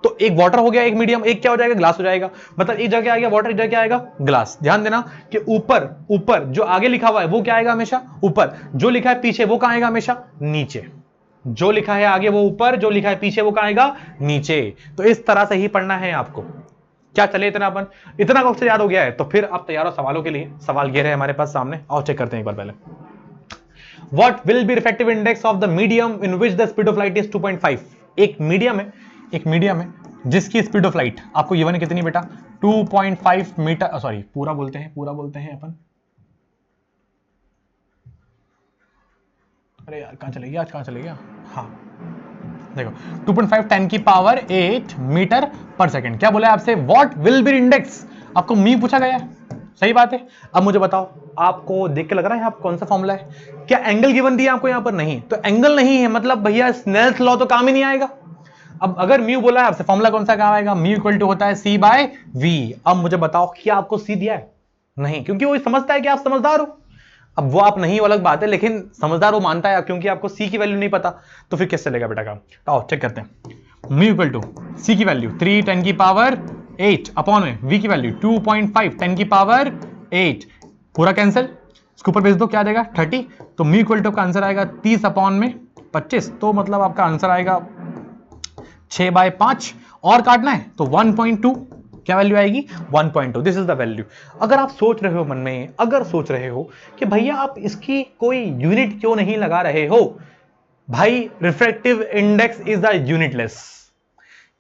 तो एक वाटर हो गया, एक मीडियम, एक क्या हो जाएगा, ग्लास हो जाएगा। मतलब एक जगह आएगा वाटर, एक जगह आएगा ग्लास। ध्यान देना कि ऊपर ऊपर जो आगे लिखा हुआ है वो क्या आएगा हमेशा ऊपर, जो लिखा है पीछे वो कहां आएगा हमेशा नीचे। जो लिखा है आगे वो ऊपर, जो लिखा है पीछे वो कहां आएगा नीचे। तो इस तरह से ही पढ़ना है आपको। क्या चले इतना अपन, इतना कब से याद हो गया है तो फिर आप तैयार हो सवालों के लिए। सवाल ये रहे हमारे पास सामने, और चेक करते हैं एक बार पहले। What will be refractive index of the medium in which the speed of light is 2.5? एक मीडियम है, एक मीडियम है जिसकी स्पीड ऑफ लाइट आपको ये वन कितनी बेटा 2.5 मीटर, सॉरी पूरा बोलते हैं अपन। अरे यार कहां चले गया, आज कहां चले गया। हाँ देखो 2.5 10 की पावर 8 मीटर पर सेकंड। क्या बोला है आपसे, व्हाट विल बी इंडेक्स, आपको मी पूछा गया है, सही बात है। अब मुझे बताओ, आपको देख के लग रहा है आप कौन सा फॉर्मूला है, क्या एंगल गिवन दिया आपको यहां पर, नहीं तो एंगल नहीं है, मतलब भैया स्नेल्स लॉ तो काम ही नहीं आएगा। अब अगर म्यू बोला है आपसे, फॉर्मूला कौन सा काम आएगा, म्यू इक्वल टू होता है सी बाय वी। अब मुझे बताओ क्या आपको सी दिया है, नहीं, क्योंकि वो समझता है कि आप समझदार हो। अब वो आप नहीं, वो अलग बात है, लेकिन समझदार वो मानता है क्योंकि आपको सी की वैल्यू नहीं पता, तो फिर कैसे चलेगा बेटा काम। आओ चेक करते हैं। म्यू इक्वल टू सी की वैल्यू 3 10 की पावर 8 अपॉन में वी की वैल्यू 2.5 10 की पावर 8, पूरा कैंसिल, इसके ऊपर भेज दो, क्या देगा 30। तो म्यू इक्वल टू का आंसर आएगा 30 अपॉन में 25, तो मतलब आपका आंसर आएगा 6/5, और काटना है तो 1.2, क्या वैल्यू आएगी 1.2। This is the value. अगर आप सोच रहे हो मन में, अगर सोच रहे हो कि भैया आप इसकी कोई यूनिट क्यों नहीं लगा रहे हो, भाई refractive index is the unitless.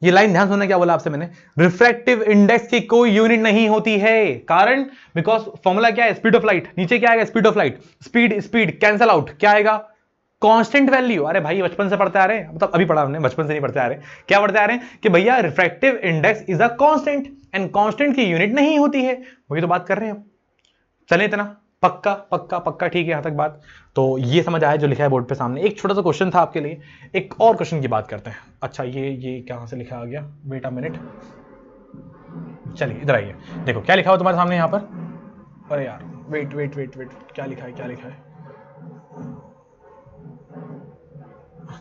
ये लाइन ध्यान सुनना, क्या बोला आपसे मैंने, रिफ्रैक्टिव इंडेक्स की कोई यूनिट नहीं होती है। कारण बिकॉज फॉर्मूला क्या है, स्पीड ऑफ लाइट, नीचे क्या आएगा speed of light, speed speed cancel out, क्या आएगा कांस्टेंट वैल्यू। अरे भाई बचपन से पढ़ते आ रहे हैं, मतलब अभी पढ़ा हमने, बचपन से नहीं पढ़ते आ रहे, क्या पढ़ते आ रहे हैं कि भैया refractive index is a constant and constant की यूनिट नहीं होती है, वही तो बात कर रहे हैं हम। चले इतना पक्का पक्का पक्का, ठीक है यहां तक बात। तो ये समझ आया जो लिखा है बोर्ड पे सामने। एक छोटा सा क्वेश्चन था आपके लिए, एक और क्वेश्चन की बात करते हैं। अच्छा ये कहां से लिखा आ गया, वेट अ मिनट, चलिए इधर आइए, देखो क्या लिखा हुआ तुम्हारे सामने यहाँ पर। अरे यार वेट वेट वेट वेट, क्या लिखा है, क्या लिखा है,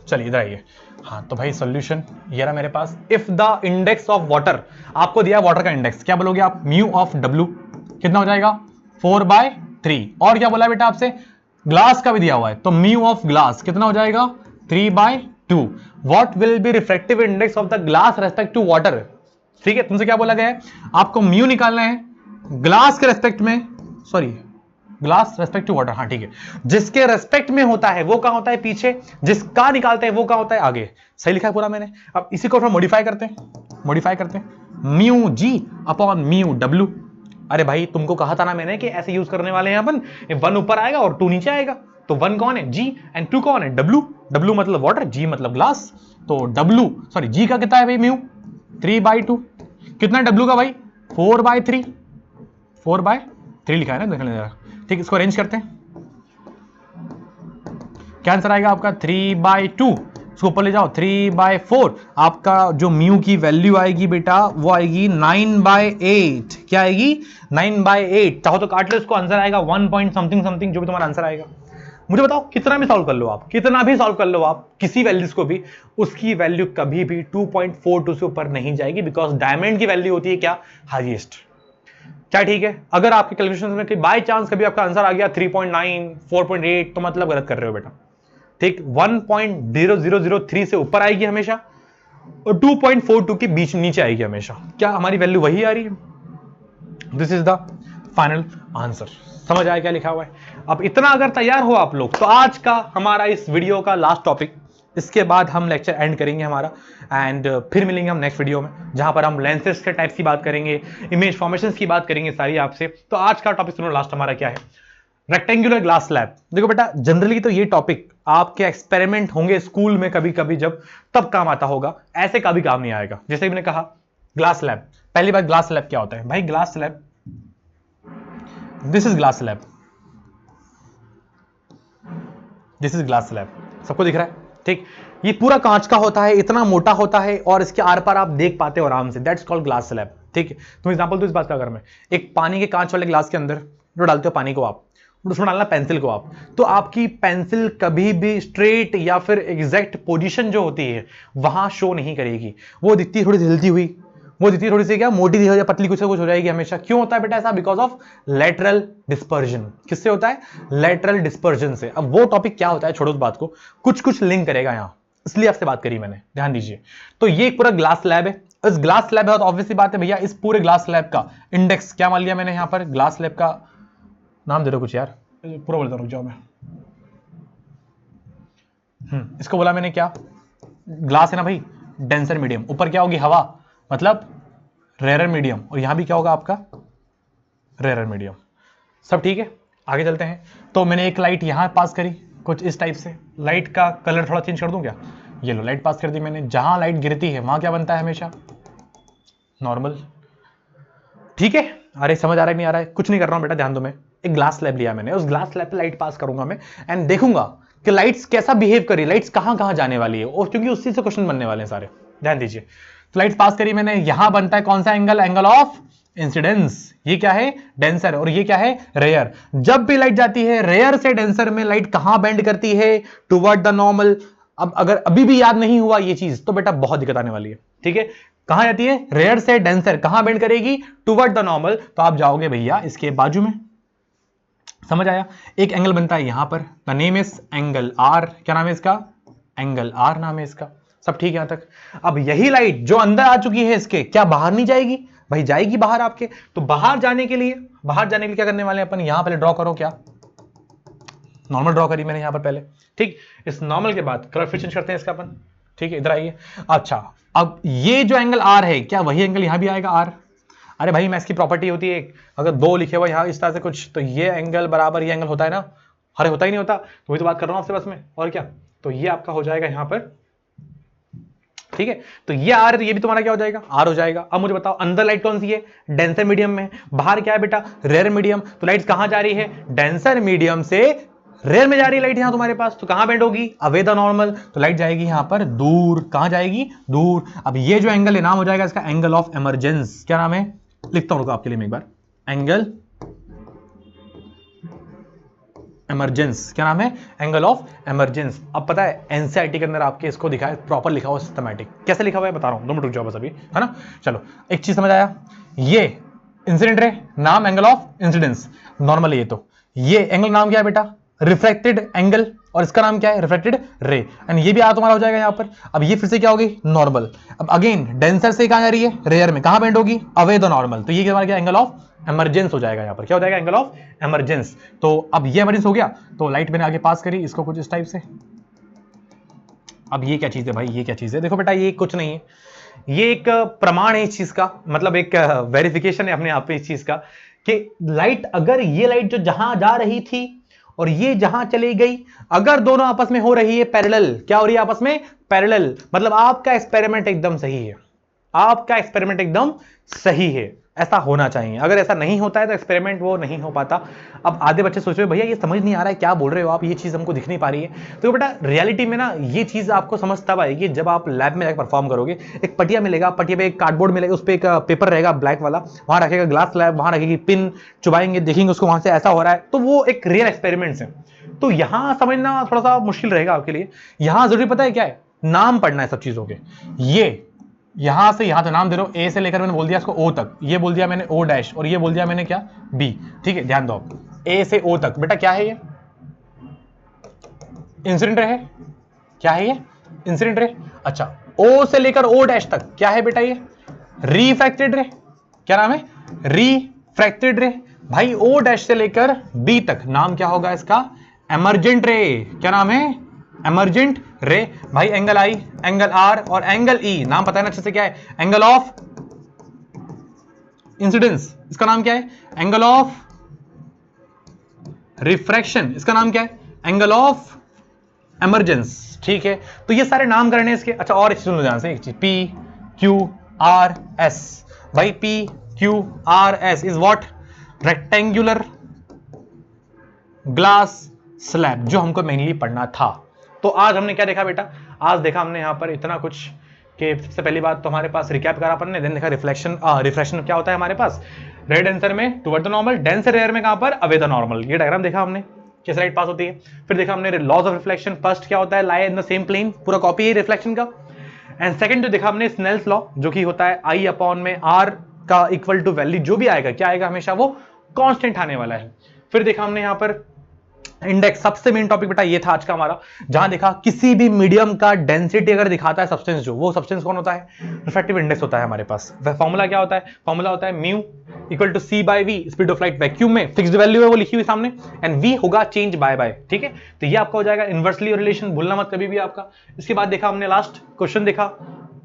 चलिए इधर आइए। हाँ तो भाई सॉल्यूशन ये रहा मेरे पास। If the index of water, आपको दिया वाटर का इंडेक्स, क्या बोलोगे आप, म्यू ऑफ डब्ल्यू कितना हो जाएगा 4/3, और क्या बोला बेटा आपसे, ग्लास का भी दिया हुआ है, तो म्यू ऑफ ग्लास कितना हो जाएगा 3/2। What will be refractive index of the glass respect to water. ठीक है, तुमसे क्या बोला गया है, आपको म्यू निकालना है ग्लास के रेस्पेक्ट में, sorry glass respect to water, हाँ ठीक है, जिसके रेस्पेक्ट में होता है वो कहां होता है पीछे, जिसका निकालते हैं वो कहां होता है आगे। सही लिखा है पूरा मैंने। अब इसी को थोड़ा मॉडिफाई करते हैं, mu G upon mu W. अरे भाई तुमको कहा था ना मैंने कि ऐसे यूज करने वाले हैं अपन, 1 ऊपर आएगा और 2 नीचे आएगा, तो 1 कौन है जी एंड 2 कौन है डब्ल्यू, डब्ल्यू मतलब वाटर, जी मतलब ग्लास। तो डब्ल्यू सॉरी जी का कितना है भाई म्यू 3/2, कितना है डब्ल्यू का भाई 4/3, 4/3 लिखा है ना, देखने जरा, ठीक, इसको अरेंज करते हैं, क्या आंसर आएगा आपका 3/2, इसको ऊपर ले जाओ 3/4, आपका जो म्यू की वैल्यू आएगी बेटा वो आएगी 9/8, क्या आएगी 9/8, चाहो तो काट लो इसको, आंसर आएगा 1 पॉइंट समथिंग समथिंग, जो भी तुम्हारा आंसर आएगा। मुझे बताओ कितना भी सॉल्व कर लो आप, कितना भी सॉल्व कर लो आप किसी वैल्यूज को भी, उसकी वैल्यू कभी भी 2.42 से ऊपर नहीं जाएगी, बिकॉज डायमंड की वैल्यू होती है क्या हाईएस्ट। क्या ठीक है, अगर आपके कैलकुलेशन में बाय चांस कभी आपका आंसर आ गया 3.9 4.8 तो मतलब गलत कर रहे हो बेटा, ठीक, 1.0003 से ऊपर आएगी हमेशा और 2.42 के बीच नीचे आएगी हमेशा। क्या हमारी वैल्यू वही आ रही है, this is the final answer. समझ आया क्या लिखा हुआ है। अब इतना अगर तैयार हो आप लोग, तो आज का हमारा इस वीडियो का लास्ट टॉपिक, इसके बाद हम लेक्चर एंड करेंगे हमारा, एंड फिर मिलेंगे हम नेक्स्ट वीडियो में, जहां पर हम लेंसेज के टाइप्स की बात करेंगे, इमेज फॉर्मेशंस की बात करेंगे सारी आपसे। तो आज का टॉपिक सुनो लास्ट हमारा क्या है, रेक्टेंगुलर ग्लास स्लैब। देखो बेटा जनरली तो ये टॉपिक आपके एक्सपेरिमेंट होंगे स्कूल में कभी कभी जब, तब काम आता होगा, ऐसे कभी काम नहीं आएगा। जैसे मैंने कहा ग्लास स्लैब, पहली बात ग्लास स्लैब क्या होता है भाई, glass slab, this is glass slab, this is glass slab, सबको दिख रहा है, ठीक, ये पूरा कांच का होता है, इतना मोटा होता है और इसके आर पार आप देख पाते हो आराम से, दैट्स कॉल्ड ग्लास स्लैब। ठीक है, तुम एग्जांपल दो इस बात का, अगर मैं एक पानी के कांच वाले ग्लास के अंदर जो डालते हो पानी को आप, उसमें डालना पेंसिल को आप, तो आपकी पेंसिल कभी भी स्ट्रेट या फिर एग्जैक्ट पोजीशन जो होती है वहां शो नहीं करेगी, वो दिखती थोड़ी हिलती हुई, वो दिखती थोड़ी सी क्या मोटी दी हो या पतली कुछ हो जाएगी हमेशा। क्यों होता है बेटा ऐसा, बिकॉज ऑफ लेटरल डिस्पर्जन। किससे होता है, लेटरल डिस्पर्जन से। अब वो टॉपिक क्या होता है छोड़ो उस बात को, कुछ कुछ लिंक करेगा यहां, इसलिए आपसे बात करी मैंने, ध्यान दीजिए। तो ये एक पूरा ग्लास स्लैब है, इस ग्लास स्लैब है, तो ऑब्वियसली बात है भैया, इस पूरे ग्लास स्लैब का इंडेक्स क्या मान लिया मैंने, यहां पर ग्लास स्लैब का नाम दे दो कुछ यार, पूरा बोलता रुक जाओ मैं, इसको बोला मैंने क्या, ग्लास है ना भाई, डेंसर मीडियम, ऊपर क्या होगी हवा, मतलब रेयर मीडियम, और यहां भी क्या होगा आपका रेयर मीडियम। सब ठीक है, आगे चलते हैं। तो मैंने एक लाइट यहां पास करी कुछ इस टाइप से, लाइट का कलर थोड़ा चेंज कर दूं क्या, ये लो लाइट पास कर दी मैंने, जहां लाइट गिरती है वहां क्या बनता है हमेशा नॉर्मल। ठीक है, अरे समझ आ रहा है नहीं आ रहा है, कुछ नहीं कर रहा हूं बेटा, ध्यान दो, मैं एक ग्लास स्लैब लिया मैंने, उस ग्लास स्लैब पे लाइट पास करूंगा मैं एंड देखूंगा कि लाइट्स कैसा बिहेव करी, लाइट्स कहां कहां जाने वाली है, और क्योंकि उसी से क्वेश्चन बनने वाले हैं सारे, ध्यान दीजिए। तो लाइट्स पास करी मैंने, यहां बनता है कौन सा एंगल, एंगल ऑफ इंसिडेंस। ये क्या है? डेंसर। और ये क्या है? रेयर। जब भी लाइट जाती है रेयर से डेंसर में, लाइट कहां बेंड करती है? Toward the normal. अब अगर अभी भी याद नहीं हुआ ये चीज तो बेटा बहुत दिक्कत आने वाली है, ठीक है। कहां जाती है? रेयर से डेंसर। कहां बेंड करेगी? Toward the normal. तो आप जाओगे भैया इसके बाजू में, समझ आया? एक एंगल बनता है यहां पर, the name is angle r. क्या नाम है इसका? एंगल आर नाम है इसका। सब ठीक है यहां तक? अब यही लाइट जो अंदर आ चुकी है इसके, क्या बाहर नहीं जाएगी? भाई जाएगी बाहर आपके। तो बाहर जाने के लिए क्या करने वाले हैं अपन? यहां पहले ड्रॉ करो, क्या नॉर्मल ड्रॉ करी मैंने यहां पर पहले, ठीक। इस नॉर्मल के बाद कलर फिर चेंज करते हैं इसका अपन, ठीक है। इधर आइए। अच्छा, अब ये जो एंगल आर है, क्या वही एंगल यहां भी आएगा आर? अरे भाई मैं इसकी प्रॉपर्टी होती है, अगर 2 लिखे हुआ यहां इस तरह से कुछ, तो ये एंगल बराबर ये एंगल होता है ना? अरे होता ही नहीं होता, तो वही तो बात कर रहा हूं आपसे बस में, और क्या। तो ये आपका हो जाएगा यहां पर, ठीक है। तो ये आर है तो ये भी तुम्हारा क्या हो जाएगा? आर हो जाएगा। अब मुझे बताओ अंदर लाइट कौन सी है? डेंसर मीडियम में। बाहर क्या है बेटा? Rare medium. तो लाइट कहां जा रही है? डेंसर मीडियम से रेयर में जा रही है लाइट यहां तुम्हारे पास। तो कहां बेंड होगी? Away the normal. तो लाइट जाएगी यहां पर दूर। कहां जाएगी? दूर। अब ये जो एंगल है नाम हो जाएगा इसका एंगल ऑफ इमरजेंस। क्या नाम है? लिखता हूं आपके लिए मैं एक बार, एंगल इमरजेंस। क्या नाम है? Angle of emergence. अब पता है एनसीईआरटी के अंदर आपके इसको दिखा है, प्रॉपर लिखा हुआ सिस्टमैटिक। कैसे लिखा हुआ है बता रहा हूं, 2 मिनट रुक जाओ बस अभी, है ना। चलो एक चीज समझ आया, ये इंसिडेंट रे, नाम एंगल ऑफ इंसिडेंस, नॉर्मल। ये तो ये एंगल नाम क्या है बेटा? Reflected angle. और इसका नाम क्या है? Reflected ray. एंड ये भी आ तुम्हारा हो जाएगा यहां पर। अब ये फिर से क्या होगी? नॉर्मल। अब अगेन डेंसर से कहां जा रही है? रेयर में। कहां बेंड होगी? Away the normal. तो ये हमारा क्या? एंगल ऑफ इमरजेंस हो जाएगा यहां पर। क्या हो जाएगा? Angle of emergence. तो अब ये इमरजेंस हो गया, तो लाइट मैंने आगे पास करी इसको कुछ इस टाइप से। अब ये क्या चीज है भाई? ये क्या चीज है? देखो बेटा ये कुछ नहीं है, ये एक प्रमाण है इस चीज का, मतलब एक वेरिफिकेशन है अपने आप पे इस चीज का, कि लाइट, अगर ये लाइट जो जहां जा रही थी और ये जहां चली गई, अगर दोनों आपस में हो रही है पैरेलल, क्या हो रही है आपस में? पैरेलल। मतलब आपका एक्सपेरिमेंट एकदम सही है, आपका एक्सपेरिमेंट एकदम सही है। ऐसा होना चाहिए, अगर ऐसा नहीं होता है तो एक्सपेरिमेंट वो नहीं हो पाता। अब आधे बच्चे सोच रहे हो भैया ये समझ नहीं आ रहा है, क्या बोल रहे हो आप, ये चीज हमको दिख नहीं पा रही है। तो बेटा रियलिटी में ना ये चीज आपको समझ तब आएगी जब आप लैब में जाकर परफॉर्म करोगे। एक पटिया मिलेगा, पटिया पे एक कार्डबोर्ड मिलेगा, उस पर एक पेपर रहेगा ब्लैक वाला, वहां रखेगा ग्लास स्लैब, वहां रखेगी पिन, चुबाएंगे, देखेंगे उसको वहां से ऐसा हो रहा है, तो वो एक रियल एक्सपेरिमेंट्स है। तो यहां समझना थोड़ा सा मुश्किल रहेगा आपके लिए। यहां जरूरी पता है क्या है? नाम पढ़ना है सब चीजों के। ये यहां से यहां तक नाम दे रहा हूं, ए से लेकर मैंने बोल दिया इसको ओ तक, ये बोल दिया मैंने ओ डैश, और ये बोल दिया मैंने क्या? बी। ठीक है, ध्यान दो, ए से ओ तक बेटा क्या है? ये इंसिडेंट रे है। क्या है ये? Incident ray. अच्छा, ओ से लेकर ओ डैश तक क्या है बेटा? ये रिफ्रैक्टेड रे। क्या नाम है? रिफ्रैक्टेड रे। भाई ओ डैश से लेकर बी तक नाम क्या होगा इसका? एमरजेंट रे। क्या नाम है? एमरजेंट रे। भाई एंगल आई, एंगल आर और एंगल ई, नाम पता है ना अच्छे से क्या है? Angle of incidence. इसका नाम क्या है? Angle of refraction. इसका नाम क्या है? Angle of emergence. ठीक है, तो ये सारे नामकरण है इसके। अच्छा और एक चीज ध्यान से, एक चीज, पी क्यू आर एस। भाई P Q R S is what? Rectangular glass slab, जो हमको मेनली पढ़ना था। तो आज हमने क्या देखा बेटा? आज देखा हमने यहां पर इतना कुछ कि सबसे पहली बात तो हमारे पास रिकैप करा अपन ने, देन देखा रिफ्लेक्शन क्या होता है हमारे पास? रेड आंसर में toward the normal, dense rare में कहां पर? Away the normal. ये डायग्राम देखा हमने किस लाइट पास होती है। फिर देखा हमने लॉज ऑफ रिफ्लेक्शन, फर्स्ट क्या होता है? लाई इन द सेम प्लेन, पूरा कॉपी है रिफ्लेक्शन का। एंड सेकंड जो देखा हमने स्नेल्स लॉ, जो कि होता है आई अपॉन में आर का इक्वल टू वैल्यू जो भी आएगा, क्या आएगा? हमेशा वो कांस्टेंट आने वाला है। फिर देखा हमने यहां पर इंडेक्स, सबसे मेन टॉपिक बेटा ये था आज का हमारा, जहां देखा किसी भी मीडियम का डेंसिटी अगर दिखाता है सब्सटेंस, जो वो सब्सटेंस कौन होता है? रिफ्रैक्टिव इंडेक्स होता है हमारे पास। फॉर्मूला क्या होता है? फॉर्मूला होता है mu equal to c by v, speed of light vacuum में फिक्स्ड वैल्यू है वो लिखी हुई सामने, एंड वी होगा चेंज बाय बाय। ठीक है, तो ये आपका हो जाएगा इनवर्सली रिलेशन, भूलना मत कभी भी आपका। इसके बाद देखा हमने लास्ट क्वेश्चन देखा,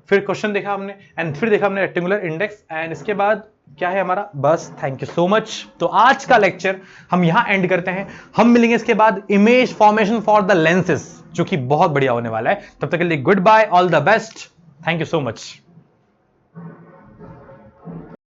फिर क्वेश्चन देखा हमने, एंड फिर देखा हमने रेक्टेंगुलर इंडेक्स, एंड इसके बाद क्या है हमारा? बस, थैंक यू सो मच। तो आज का लेक्चर हम यहां एंड करते हैं। हम मिलेंगे इसके बाद image formation for the lenses, जो कि बहुत बढ़िया होने वाला है। तब तक के लिए good bye, all the best, thank you so much.